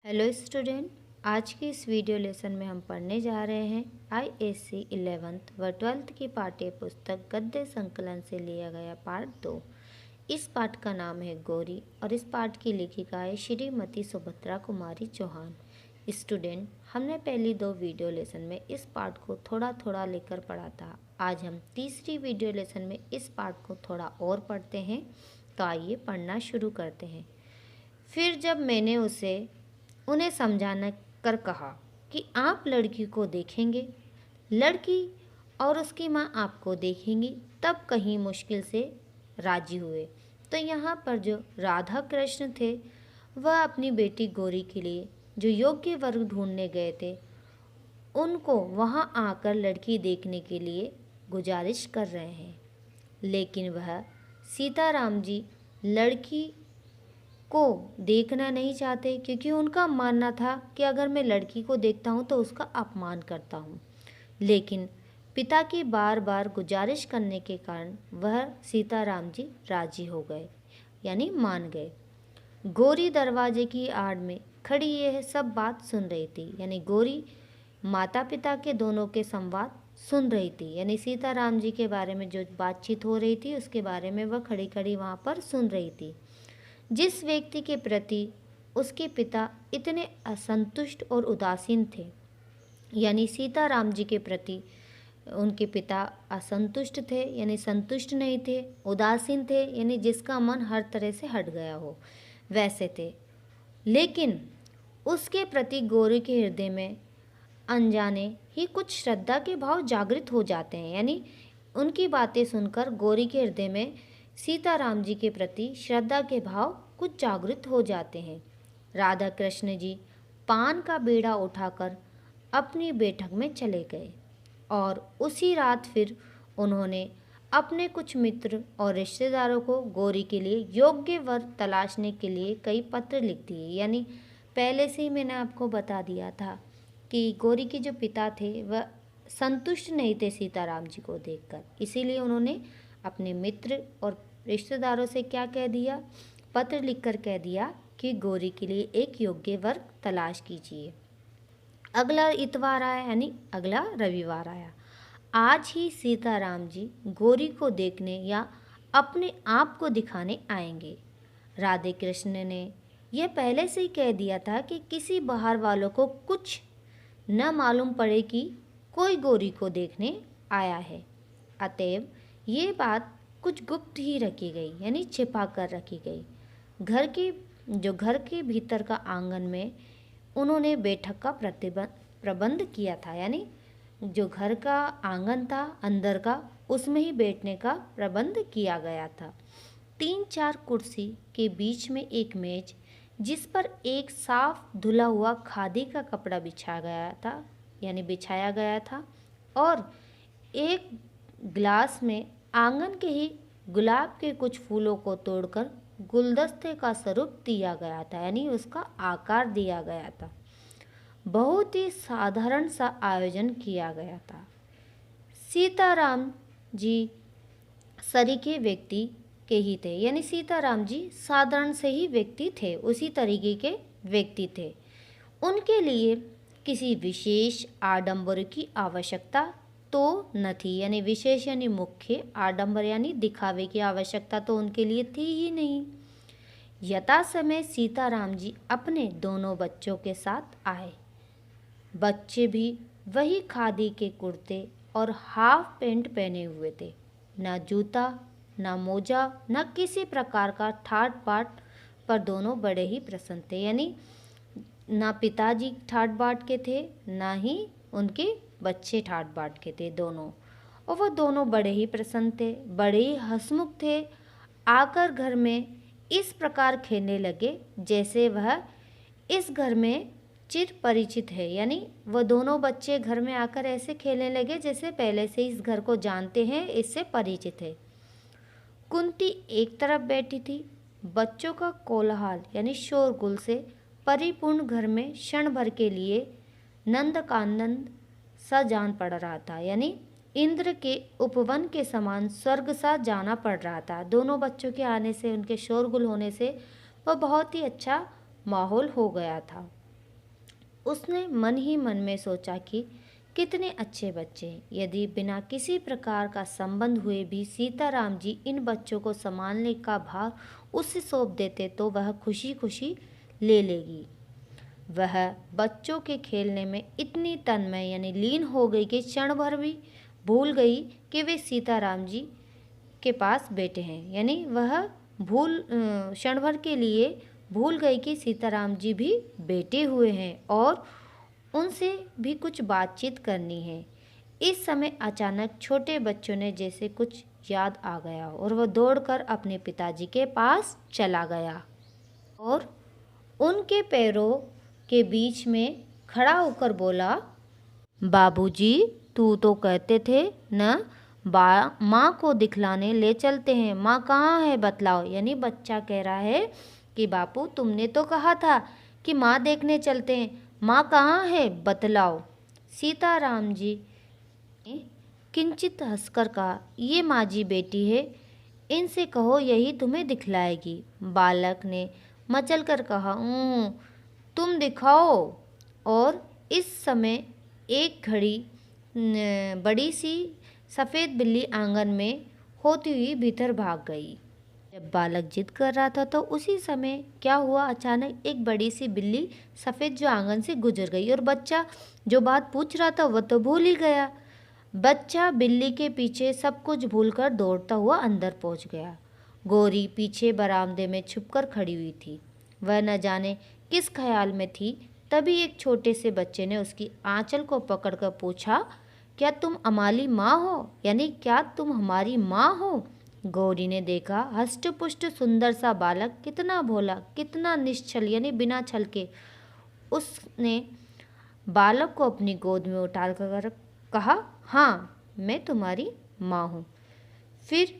Hello student. आज के इस वीडियो लेसन में हम पढ़ने जा रहे हैं आईएससी 11th व 12th की पाठ्य पुस्तक गद्य संकलन से लिया गया पाठ 2। इस पाठ का नाम है गौरी और इस पाठ की लेखिका है श्रीमती सुभद्रा कुमारी चौहान। स्टूडेंट, हमने पहली 2 वीडियो लेसन में इस पाठ को थोड़ा थोड़ा लेकर पढ़ा था। आज हम तीसरी वीडियो लेसन में इस पाठ को थोड़ा और पढ़ते हैं। तो आइए पढ़ना शुरू करते हैं। फिर जब मैंने उन्हें समझाना कर कहा कि आप लड़की को देखेंगे, लड़की और उसकी माँ आपको देखेंगी, तब कहीं मुश्किल से राजी हुए। तो यहाँ पर जो राधा कृष्ण थे वह अपनी बेटी गौरी के लिए जो योग्य वर ढूंढने गए थे उनको वहाँ आकर लड़की देखने के लिए गुजारिश कर रहे हैं, लेकिन वह सीताराम जी लड़की को देखना नहीं चाहते, क्योंकि उनका मानना था कि अगर मैं लड़की को देखता हूँ तो उसका अपमान करता हूँ। लेकिन पिता की बार बार गुजारिश करने के कारण वह सीताराम जी राजी हो गए, यानी मान गए। गौरी दरवाजे की आड़ में खड़ी यह सब बात सुन रही थी, यानी गौरी माता पिता के दोनों के संवाद सुन रही थी, यानी सीताराम जी के बारे में जो बातचीत हो रही थी उसके बारे में वह खड़ी खड़ी वहाँ पर सुन रही थी। जिस व्यक्ति के प्रति उसके पिता इतने असंतुष्ट और उदासीन थे, यानी सीताराम जी के प्रति उनके पिता असंतुष्ट थे, यानी संतुष्ट नहीं थे, उदासीन थे, यानी जिसका मन हर तरह से हट गया हो वैसे थे। लेकिन उसके प्रति गौरी के हृदय में अनजाने ही कुछ श्रद्धा के भाव जागृत हो जाते हैं, यानी उनकी बातें सुनकर गौरी के हृदय में सीताराम जी के प्रति श्रद्धा के भाव कुछ जागृत हो जाते हैं। राधा कृष्ण जी पान का बीड़ा उठाकर अपनी बैठक में चले गए और उसी रात फिर उन्होंने अपने कुछ मित्र और रिश्तेदारों को गौरी के लिए योग्य वर तलाशने के लिए कई पत्र लिख दिए। यानी पहले से ही मैंने आपको बता दिया था कि गौरी के जो पिता थे वह संतुष्ट नहीं थे सीताराम जी को देखकर, इसीलिए उन्होंने अपने मित्र और रिश्तेदारों से क्या कह दिया, पत्र लिखकर कह दिया कि गौरी के लिए एक योग्य वर तलाश कीजिए। अगला इतवार आया, यानी अगला रविवार आया। आज ही सीताराम जी गौरी को देखने या अपने आप को दिखाने आएंगे। राधे कृष्ण ने यह पहले से ही कह दिया था कि किसी बाहर वालों को कुछ न मालूम पड़े कि कोई गौरी को देखने आया है। अतएव ये बात कुछ गुप्त ही रखी गई, यानी छिपा कर रखी गई। घर के भीतर का आंगन में उन्होंने बैठक का प्रबंध किया था, यानी जो घर का आंगन था अंदर का, उसमें ही बैठने का प्रबंध किया गया था। 3-4 कुर्सी के बीच में एक मेज, जिस पर एक साफ धुला हुआ खादी का कपड़ा बिछाया गया था और एक गिलास में आंगन के ही गुलाब के कुछ फूलों को तोड़कर गुलदस्ते का स्वरूप दिया गया था, यानी उसका आकार दिया गया था। बहुत ही साधारण सा आयोजन किया गया था। सीताराम जी सरीखे व्यक्ति के ही थे, यानी सीताराम जी साधारण से ही व्यक्ति थे, उसी तरीके के व्यक्ति थे। उनके लिए किसी विशेष आडंबर की आवश्यकता तो न थी, यानी विशेष यानी मुख्य, आडंबर यानी दिखावे की आवश्यकता तो उनके लिए थी ही नहीं। यथा समय सीताराम जी अपने दोनों बच्चों के साथ आए। बच्चे भी वही खादी के कुर्ते और हाफ पैंट पहने हुए थे। ना जूता, ना मोजा, ना किसी प्रकार का ठाट बाट, पर दोनों बड़े ही प्रसन्न थे, यानी ना पिताजी ठाट बाट के थे, ना ही उनके बच्चे ठाट बाट के थे दोनों। और वह दोनों बड़े ही प्रसन्न थे, बड़े ही हंसमुख थे। आकर घर में इस प्रकार खेलने लगे जैसे वह इस घर में चिर परिचित है, यानी वह दोनों बच्चे घर में आकर ऐसे खेलने लगे जैसे पहले से इस घर को जानते हैं, इससे परिचित है। कुंती एक तरफ बैठी थी। बच्चों का कोलाहल यानी शोरगुल से परिपूर्ण घर में क्षण भर के लिए नंदकानंद सा जान पड़ रहा था, यानी इंद्र के उपवन के समान स्वर्ग सा जाना पड़ रहा था। दोनों बच्चों के आने से, उनके शोरगुल होने से वह बहुत ही अच्छा माहौल हो गया था। उसने मन ही मन में सोचा कि कितने अच्छे बच्चे हैं। यदि बिना किसी प्रकार का संबंध हुए भी सीताराम जी इन बच्चों को संभालने का भार उसे सौंप देते तो वह खुशी खुशी ले लेगी। वह बच्चों के खेलने में इतनी तन्मय यानी लीन हो गई कि क्षण भर भी भूल गई कि वे सीताराम जी के पास बैठे हैं। यानी वह क्षण भर के लिए भूल गई कि सीताराम जी भी बैठे हुए हैं और उनसे भी कुछ बातचीत करनी है। इस समय अचानक छोटे बच्चों ने जैसे कुछ याद आ गया और वह दौड़कर अपने पिताजी के पास चला गया और उनके पैरों के बीच में खड़ा होकर बोला, बाबूजी, तू तो कहते थे न माँ को दिखलाने ले चलते हैं, माँ कहाँ है बतलाओ। यानी बच्चा कह रहा है कि बापू तुमने तो कहा था कि माँ देखने चलते हैं, माँ कहाँ है बतलाओ। सीताराम जी ने किंचित हंसकर कहा, ये माँ जी बेटी है, इनसे कहो यही तुम्हें दिखलाएगी। बालक ने मचल कर कहा, तुम दिखाओ। और इस समय एक घड़ी बड़ी सी सफ़ेद बिल्ली आंगन में होती हुई भीतर भाग गई। जब बालक जिद कर रहा था तो उसी समय क्या हुआ, अचानक एक बड़ी सी बिल्ली सफ़ेद जो आंगन से गुजर गई और बच्चा जो बात पूछ रहा था वह तो भूल ही गया। बच्चा बिल्ली के पीछे सब कुछ भूलकर दौड़ता हुआ अंदर पहुंच गया। गौरी पीछे बरामदे में छुपकर खड़ी हुई थी। वह न जाने किस ख्याल में थी। तभी एक छोटे से बच्चे ने उसकी आंचल को पकड़कर पूछा, क्या तुम अमाली माँ हो? यानी क्या तुम हमारी माँ हो? गौरी ने देखा हष्ट-पुष्ट सुंदर सा बालक कितना भोला, कितना निश्चल यानी बिना छल के। उसने बालक को अपनी गोद में उठाकर कहा, हाँ मैं तुम्हारी माँ हूँ। फिर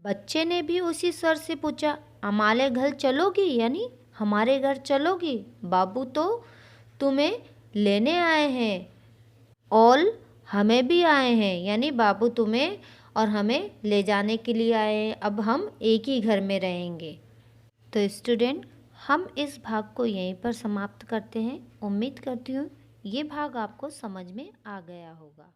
बच्चे ने भी उसी स्वर से पूछा, हमारे घर चलोगी? यानी हमारे घर चलोगी? बाबू तो तुम्हें लेने आए हैं और हमें भी आए हैं। यानी बाबू तुम्हें और हमें ले जाने के लिए आए हैं। अब हम एक ही घर में रहेंगे। तो स्टूडेंट, हम इस भाग को यहीं पर समाप्त करते हैं। उम्मीद करती हूँ ये भाग आपको समझ में आ गया होगा।